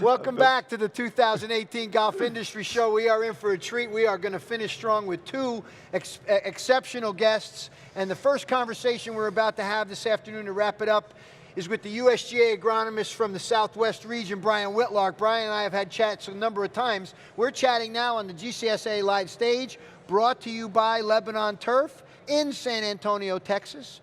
Welcome back to the 2018 Golf Industry Show. We are in for a treat. We are going to finish strong with two exceptional guests. And the first conversation we're about to have this afternoon to wrap it up is with the USGA agronomist from the Southwest region, Brian Whitlark. Brian and I have had chats a number of times. We're chatting now on the GCSAA live stage, brought to you by Lebanon Turf in San Antonio, Texas.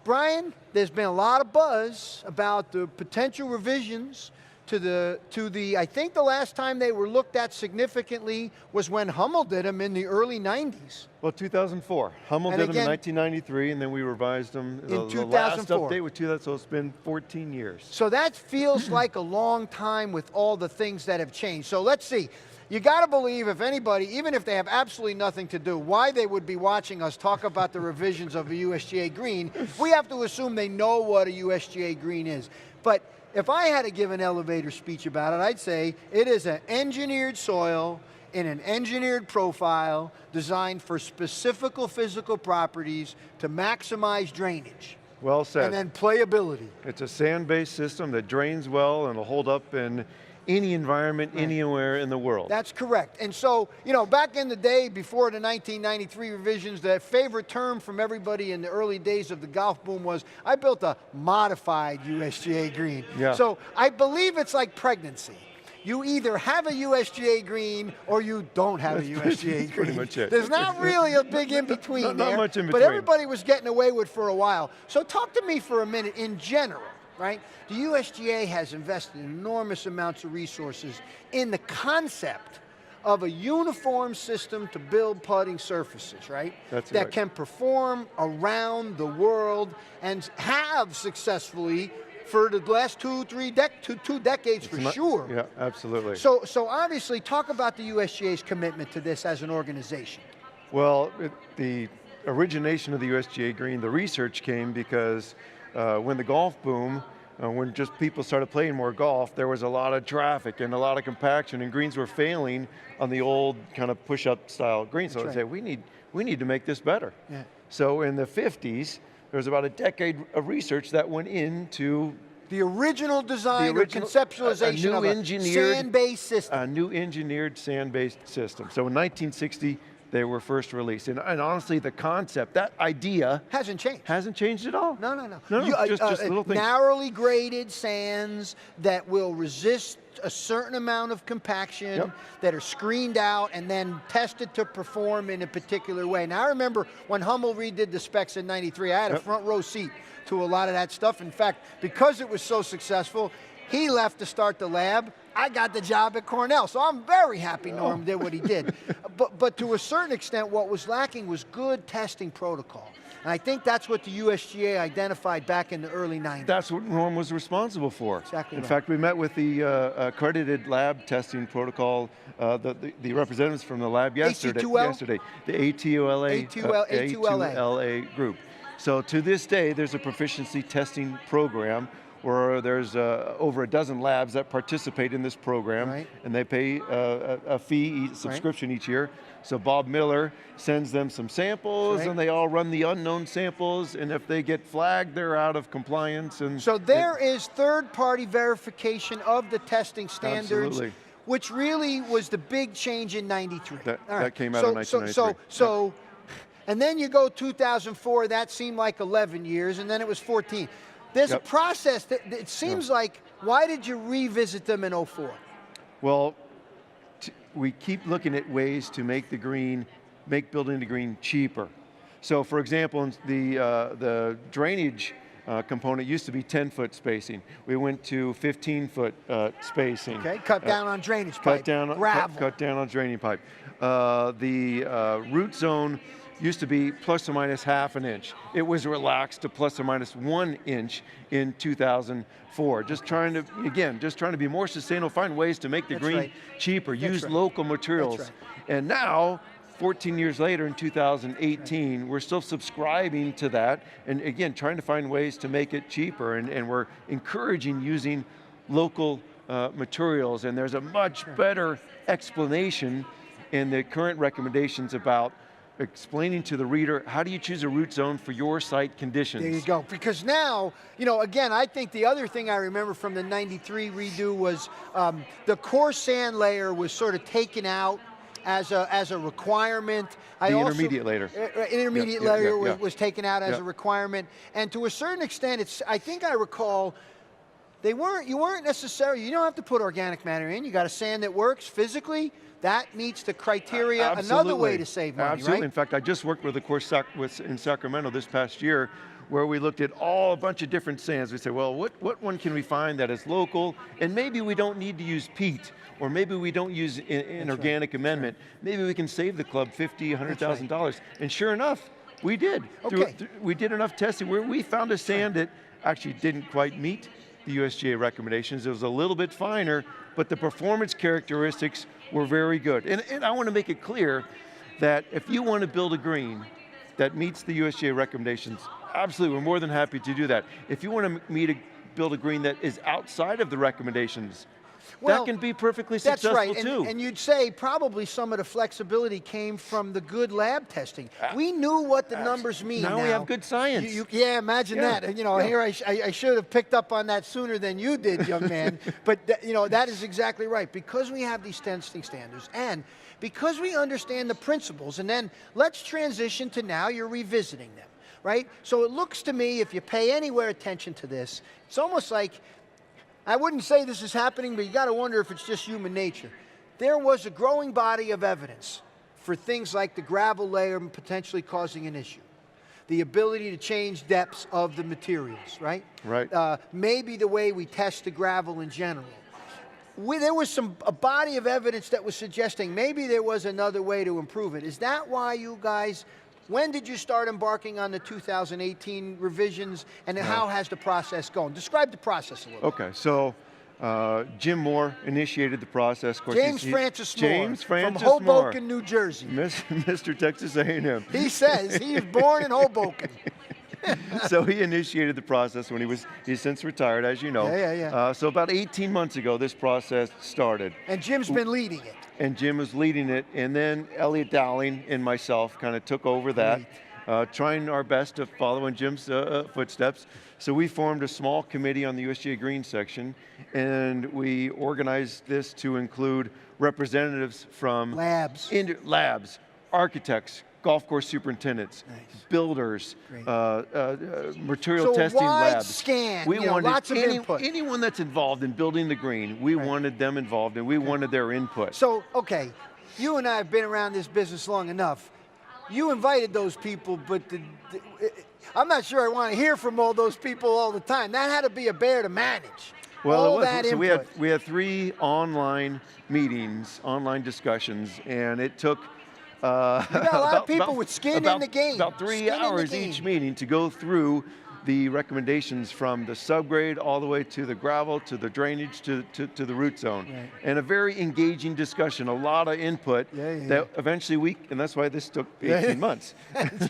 Brian, there's been a lot of buzz about the potential revisions to the, I think the last time they were looked at significantly was when Hummel did them in the early 90s. Well, 2004. Hummel did them in 1993, and then we revised them. In 2004. The last update was 2000, so it's been 14 years. So that feels like a long time with all the things that have changed. So let's see. You got to believe if anybody, even if they have absolutely nothing to do, why they would be watching us talk about the revisions of the USGA Green, we have to assume they know what a USGA Green is. But if I had to give an elevator speech about it, I'd say it is an engineered soil in an engineered profile designed for specific physical properties to maximize drainage. Well said. And then playability. It's a sand-based system that drains well and will hold up in any environment, anywhere in the world. That's correct. And so, you know, back in the day, before the 1993 revisions, the favorite term from everybody in the early days of the golf boom was, I built a modified USGA Green. Yeah. So I believe it's like pregnancy. You either have a USGA Green or you don't have a USGA Green. Pretty much it. There's not really a big in-between there. Not much in between. But everybody was getting away with it for a while. So talk to me for a minute in general. Right? The USGA has invested enormous amounts of resources in the concept of a uniform system to build putting surfaces, right? That's that right. can perform around the world and have successfully for the last two decades for sure. Yeah, absolutely. So obviously, talk about the USGA's commitment to this as an organization. Well, the origination of the USGA Green, the research came because when the golf boom, when just people started playing more golf, there was a lot of traffic and a lot of compaction, and greens were failing on the old kind of push-up style greens. So I'd say, we need to make this better. Yeah. So in the 50s, there was about a decade of research that went into the original design or conceptualization of a sand-based system. A new engineered sand-based system. So in 1960, they were first released. And honestly, the concept, that idea hasn't changed. Hasn't changed at all. No. Just little things. Narrowly graded sands that will resist a certain amount of compaction, that are screened out and then tested to perform in a particular way. Now I remember when Hummel redid the specs in '93, I had a front row seat to a lot of that stuff. In fact, because it was so successful, he left to start the lab. I got the job at Cornell, so I'm very happy Norm did what he did. But to a certain extent, what was lacking was good testing protocol. And I think that's what the USGA identified back in the early 90s. That's what Norm was responsible for. Exactly In fact, we met with the accredited lab testing protocol, the representatives from the lab yesterday. The A2LA group. So to this day, there's a proficiency testing program where there's over a dozen labs that participate in this program, and they pay a fee, subscription each year. So Bob Miller sends them some samples, and they all run the unknown samples, and if they get flagged, they're out of compliance. And so there is third-party verification of the testing standards, which really was the big change in '93. That came out in 1993. And then you go 2004, that seemed like 11 years, and then it was 14. There's a process that it seems like, why did you revisit them in '04? Well, we keep looking at ways to make building the green cheaper. So for example, the drainage component used to be 10-foot spacing. We went to 15-foot spacing. Okay, cut down on drainage pipe, gravel. Cut down on draining pipe. The root zone used to be plus or minus ½ an inch. It was relaxed to plus or minus 1 inch in 2004. Just trying to be more sustainable, find ways to make the green cheaper, use local materials. And now, 14 years later in 2018, we're still subscribing to that, and again, trying to find ways to make it cheaper, and we're encouraging using local materials, and there's a much better explanation in the current recommendations about explaining to the reader, how do you choose a root zone for your site conditions? There you go. Because now, again, I think the other thing I remember from the 93 redo was the coarse sand layer was sort of taken out as a requirement. The intermediate layer. Intermediate layer was taken out as a requirement. And to a certain extent, I think I recall, you don't have to put organic matter in. You got a sand that works physically. That meets the criteria. Absolutely. Another way to save money, Absolutely. right? In fact, I just worked with a course in Sacramento this past year where we looked at a bunch of different sands. We said, well, what one can we find that is local, and maybe we don't need to use peat, or maybe we don't use an organic amendment. Maybe we can save the club $50,000, $100,000. And sure enough, we did. Okay. We did enough testing where we found a sand that actually didn't quite meet the USGA recommendations. It was a little bit finer, but the performance characteristics were very good. And I want to make it clear that if you want to build a green that meets the USGA recommendations, absolutely, we're more than happy to do that. If you want to build a green that is outside of the recommendations, that can be perfectly successful that's right. too. And you'd say probably some of the flexibility came from the good lab testing. We knew what the numbers mean. Now we have good science. Imagine that. And here I should have picked up on that sooner than you did, young man. But that is exactly right. Because we have these testing standards, and because we understand the principles, and then let's transition to now you're revisiting them, right? So it looks to me, if you pay anywhere attention to this, it's almost like, I wouldn't say this is happening, but you got to wonder if it's just human nature. There was a growing body of evidence for things like the gravel layer potentially causing an issue. The ability to change depths of the materials, right? Right. Maybe the way we test the gravel in general. There was a body of evidence that was suggesting maybe there was another way to improve it. Is that why you guys, when did you start embarking on the 2018 revisions, and how has the process gone? Describe the process a little bit. Okay, so Jim Moore initiated the process. Of course, James Francis Moore from Hoboken, New Jersey. Mr. Texas A&M. He says he was born in Hoboken. So he initiated the process when he's since retired, as you know. Yeah. So about 18 months ago, this process started. And Jim's been leading it. And Jim was leading it, and then Elliot Dowling and myself kind of took over that, trying our best to follow in Jim's footsteps. So we formed a small committee on the USGA Green section, and we organized this to include representatives from labs, architects, golf course superintendents, builders, material so testing wide labs. Scan, we wanted lots of input. Anyone that's involved in building the green, we wanted them involved, and we wanted their input. So, okay, you and I have been around this business long enough. You invited those people, but I'm not sure I want to hear from all those people all the time. That had to be a bear to manage. Well, that so input. we had 3 online meetings, online discussions, and it took you got a lot of people with skin in the game. About 3 hours each meeting to go through the recommendations from the subgrade all the way to the gravel, to the drainage, to the root zone. Right. And a very engaging discussion, a lot of input that eventually and that's why this took 18 months.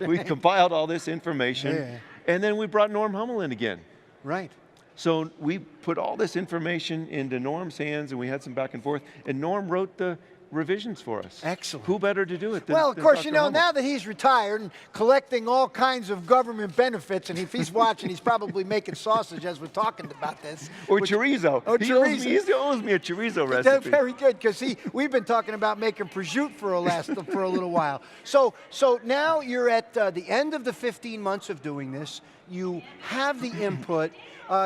We compiled all this information, and then we brought Norm Hummel in again. Right. So we put all this information into Norm's hands, and we had some back and forth, and Norm wrote the revisions for us. Excellent. Who better to do it than Well, of course, Dr. Hummel? now that he's retired and collecting all kinds of government benefits, and if he's watching, he's probably making sausage as we're talking about this. Or chorizo. He owes me a chorizo recipe. That's very good, because we've been talking about making prosciutto for a little while. So now you're at the end of the 15 months of doing this. You have the input.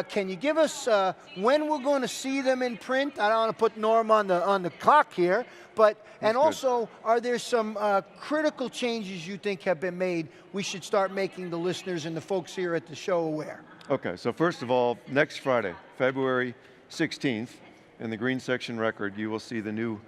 Can you give us when we're going to see them in print? I don't want to put Norm on the clock here, and also, are there some critical changes you think have been made we should start making the listeners and the folks here at the show aware? Okay, so first of all, next Friday, February 16th, in the Green Section Record, you will see the new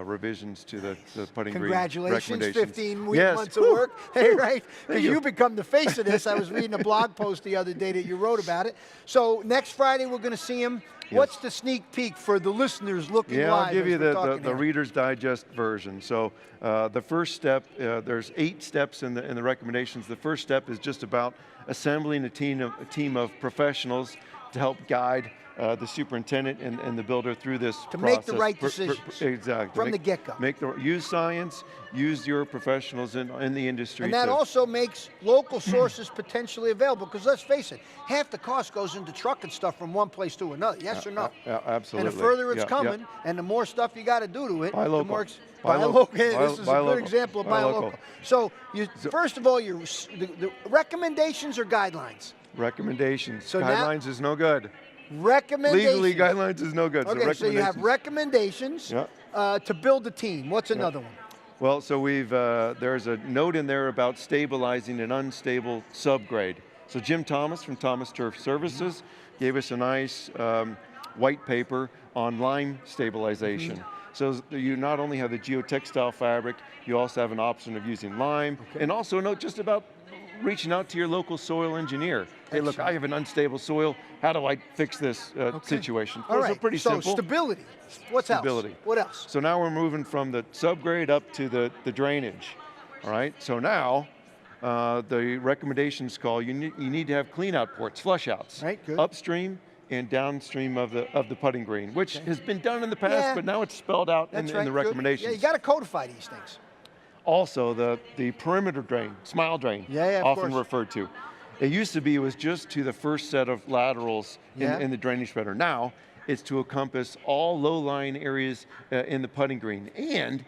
revisions to the putting green recommendations. Congratulations, 15 months of work. Hey, right? Because you become the face of this. I was reading a blog post the other day that you wrote about it. So next Friday we're going to see him. Yes. What's the sneak peek for the listeners looking live? Yeah, I'll give you the Reader's Digest version. So the first step, there's 8 steps in the recommendations. The first step is just about assembling a team of professionals to help guide the superintendent and the builder through this To process. make the right decisions. Exactly. From the get-go. Use science, use your professionals in the industry. And that also makes local sources potentially available, because let's face it, half the cost goes into trucking stuff from one place to another, yes or no? Absolutely. And the further it's coming, and the more stuff you got to do to it, buy the local. more Buy local. This is a good example of buy local. So, first of all, the recommendations or guidelines? Recommendations. So guidelines is no good. Recommendations. Legally, guidelines is no good. Okay, so you have recommendations to build the team. What's another one? Well, so there's a note in there about stabilizing an unstable subgrade. So Jim Thomas from Thomas Turf Services gave us a nice white paper on lime stabilization. So you not only have the geotextile fabric, you also have an option of using lime, and also a note just about reaching out to your local soil engineer. Hey, look, I have an unstable soil. How do I fix this situation? All right. So pretty simple. So stability. What's else? What else? So now we're moving from the subgrade up to the drainage. All right. So now the recommendations call you need to have clean out ports, flush outs, right, good. Upstream and downstream of the putting green, which has been done in the past, but now it's spelled out in the recommendations. Yeah, you got to codify these things. Also, the perimeter drain, smile drain, often referred to. It used to be it was just to the first set of laterals in the drainage spreader. Now, it's to encompass all low-lying areas in the putting green. And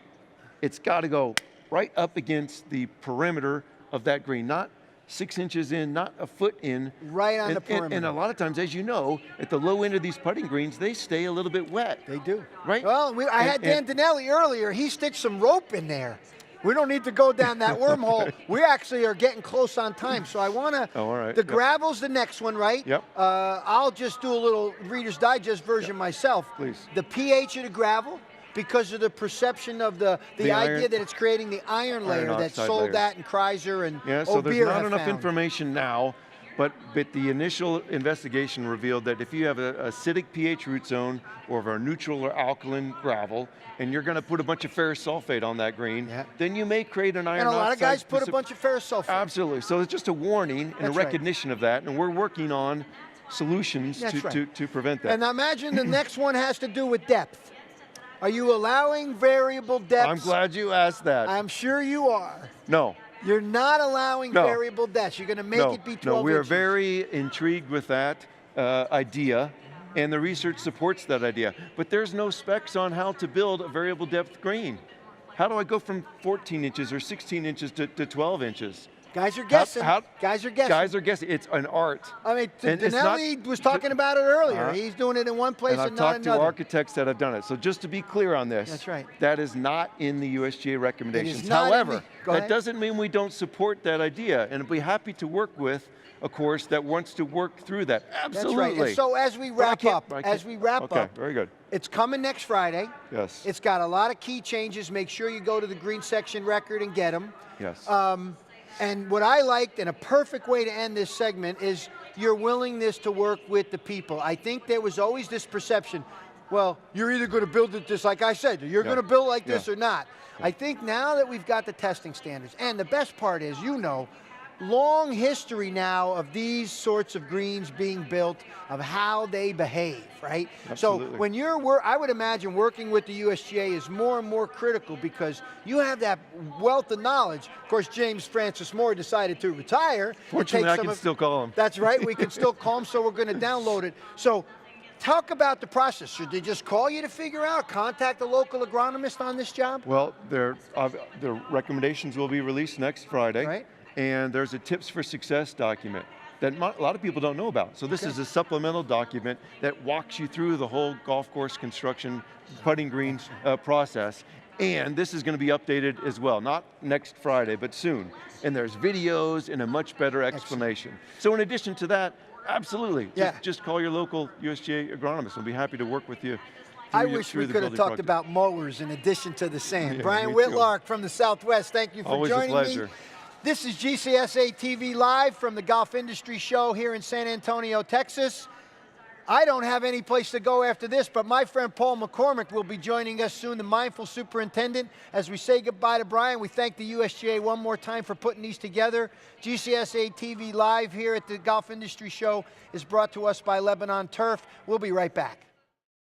it's got to go right up against the perimeter of that green, not 6 inches in, not a foot in. Right on the perimeter. And a lot of times, as you know, at the low end of these putting greens, they stay a little bit wet. They do. Right? Well, I had Dan Dinelli earlier. He stitched some rope in there. We don't need to go down that wormhole. We actually are getting close on time, so I want to. Oh, all right. The gravel's the next one, right? Yep. I'll just do a little Reader's Digest version myself. Please. The pH of the gravel, because of the perception of the idea that it's creating the iron layer that Soldat and Kreiser and so there's not enough found. information now, but the initial investigation revealed that if you have a acidic pH root zone or a neutral or alkaline gravel, and you're going to put a bunch of ferrous sulfate on that green, then you may create an iron oxide. And a lot of guys put a bunch of ferrous sulfate. Absolutely. So it's just a warning and a recognition of that, and we're working on solutions to prevent that. And I imagine the next one has to do with depth. Are you allowing variable depths? I'm glad you asked that. I'm sure you are. No. You're not allowing variable depths. You're going to make it be 12 No, we are inches. very intrigued with that idea, and the research supports that idea. But there's no specs on how to build a variable depth green. How do I go from 14 inches or 16 inches to 12 inches? Guys are guessing. Guys are guessing. Guys are guessing. It's an art. I mean, Dinelli was talking about it earlier. He's doing it in one place and not another. I've talked to architects that have done it. So just to be clear on this, that's right. That is not in the USGA recommendations. It is not. However, that doesn't mean we don't support that idea, and be happy to work with a course that wants to work through that. Absolutely. That's right. And so as we wrap up, okay, very good. It's coming next Friday. Yes. It's got a lot of key changes. Make sure you go to the Green Section record and get them. Yes. And what I liked, and a perfect way to end this segment, is your willingness to work with the people. I think there was always this perception, well, you're either going to build it just like I said, you're going to build like this or not. I think now that we've got the testing standards, and the best part is, long history now of these sorts of greens being built, of how they behave, right? Absolutely. So when I would imagine working with the USGA is more and more critical, because you have that wealth of knowledge. Of course, James Francis Moore decided to retire. Fortunately, I can still call him. That's right, we can still call him, so we're going to download it. So talk about the process. Should they just call you to figure out, contact a local agronomist on this job? Well, the recommendations will be released next Friday. Right. And there's a tips for success document that a lot of people don't know about. So this is a supplemental document that walks you through the whole golf course construction, putting green process. And this is going to be updated as well, not next Friday, but soon. And there's videos and a much better explanation. So in addition to that, absolutely, just call your local USGA agronomist. We'll be happy to work with you. I wish we could have talked about mowers in addition to the sand. Brian Whitlark from the Southwest, thank you for joining me. Always a pleasure. This is GCSAA TV live from the Golf Industry Show here in San Antonio, Texas. I don't have any place to go after this, but my friend Paul McCormick will be joining us soon, the Mindful Superintendent. As we say goodbye to Brian, we thank the USGA one more time for putting these together. GCSAA TV Live here at the Golf Industry Show is brought to us by Lebanon Turf. We'll be right back.